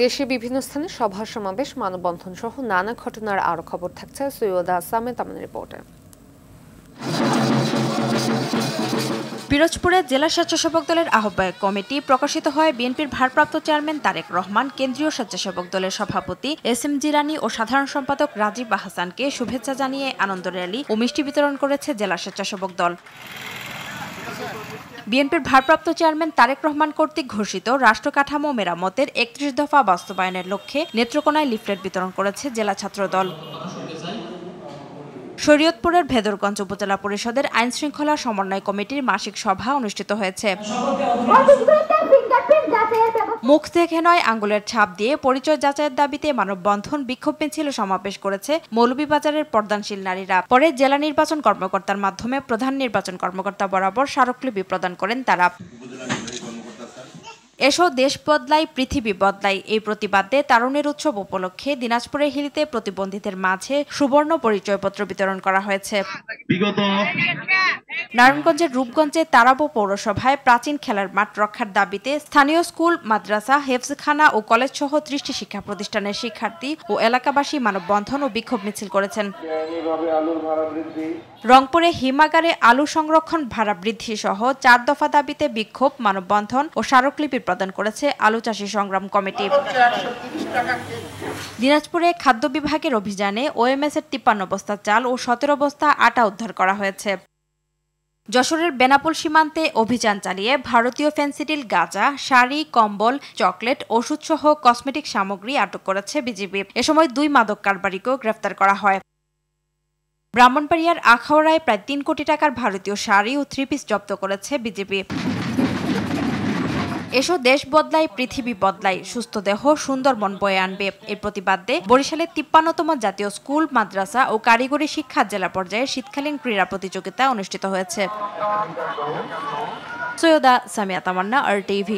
দেশে বিভিন্ন স্থানে সভা সমাবেশ মানববন্ধন সহ নানা ঘটনার আরো খবর থাকছে সৈয়দা সামেত আমাদের রিপোর্টে। পিরোজপুরে জেলা স্বেচ্ছাসেবক দলের আহ্বায়ক কমিটি প্রকাশিত হয় বিএনপির ভারপ্রাপ্ত চেয়ারম্যান তারেক রহমান, কেন্দ্রীয় স্বেচ্ছাসেবক দলের সভাপতি এস.এম. জিলানী ও সাধারণ সম্পাদক রাজীব আহসানকে শুভেচ্ছা জানিয়ে আনন্দ র্যালি ও মিষ্টি বিতরণ করেছে জেলা স্বেচ্ছাসেবক দল। বিএনপির ভারপ্রাপ্ত চেয়ারম্যান তারেক রহমান কর্তৃক ঘোষিত রাষ্ট্র কাঠামো মেরামতের ৩১ দফা বাস্তবায়নের লক্ষ্যে নেত্রকোনায় লিফলেট বিতরণ করেছে জেলা ছাত্রদল। শরীয়তপুরের ভেদরগঞ্জ উপজেলা পরিষদের আইন শৃঙ্খলা সমন্বয় কমিটির মাসিক সভা অনুষ্ঠিত হয়েছে। মুখ দেখে নয় আঙ্গুলের ছাপ দিয়ে পরিচয় যাচাইয়ের দাবিতে মানববন্ধন, বিক্ষোভ মিছিল সমাবেশ করেছে মৌলভীবাজারের পর্দানশীল নারীরা। পরে জেলা নির্বাচন কর্মকর্তার মাধ্যমে প্রধান নির্বাচন কর্মকর্তা বরাবর স্মারকলিপি প্রদান করেন তারা। এসো দেশ বদলাই পৃথিবী বদলাই এই প্রতিবাদে তারুণের উৎসব উপলক্ষে দিনাজপুরের হিলিতে প্রতিবন্ধীদের মাঝে সুবর্ণ পরিচয়পত্র বিতরণ করা হয়েছে। নারায়ণগঞ্জের রূপগঞ্জে তারাবো পৌরসভায় প্রাচীন খেলার মাঠ রক্ষার দাবিতে স্থানীয় স্কুল, মাদ্রাসা, হেফজখানা ও কলেজ সহ ৩০টি শিক্ষা প্রতিষ্ঠানের শিক্ষার্থী ও এলাকাবাসী মানববন্ধন ও বিক্ষোভ মিছিল করেছেন। রংপুরে হিমাগারে আলু সংরক্ষণ ভাড়া বৃদ্ধি সহ ৪ দফা দাবিতে বিক্ষোভ, মানববন্ধন ও স্মারকলিপি প্রদান করেছে আলু চাষী সংগ্রাম কমিটি। দিনাজপুরে খাদ্য বিভাগের অভিযানে ওএমএস-এর ৫৩ বস্তা চাল ও ১৭ বস্তা আটা উদ্ধার করা হয়েছে। যশোরের বেনাপোল সীমান্তে অভিযান চালিয়ে ভারতীয় ফেনসিডিল, গাঁজা, শাড়ি, কম্বল, চকলেট, ওষুধসহ কসমেটিক সামগ্রী আটক করেছে বিজিবি। এ সময় ২ মাদক কারবারিকেও গ্রেফতার করা হয়। ব্রাহ্মণবাড়িয়ার আখাউড়ায় প্রায় ৩ কোটি টাকার ভারতীয় শাড়ি ও 3 পিস জব্দ করেছে বিজিবি। এসো দেশ বদলাই পৃথিবী বদলাই, সুস্থ দেহ সুন্দর মন বয়ে আনবে এর প্রতিবাদে বরিশালের ৫৩তম জাতীয় স্কুল, মাদ্রাসা ও কারিগরি শিক্ষা জেলা পর্যায়ে শীতকালীন ক্রীড়া প্রতিযোগিতা অনুষ্ঠিত হয়েছে। সৈয়দা সামিয়া তামান্না, RTV।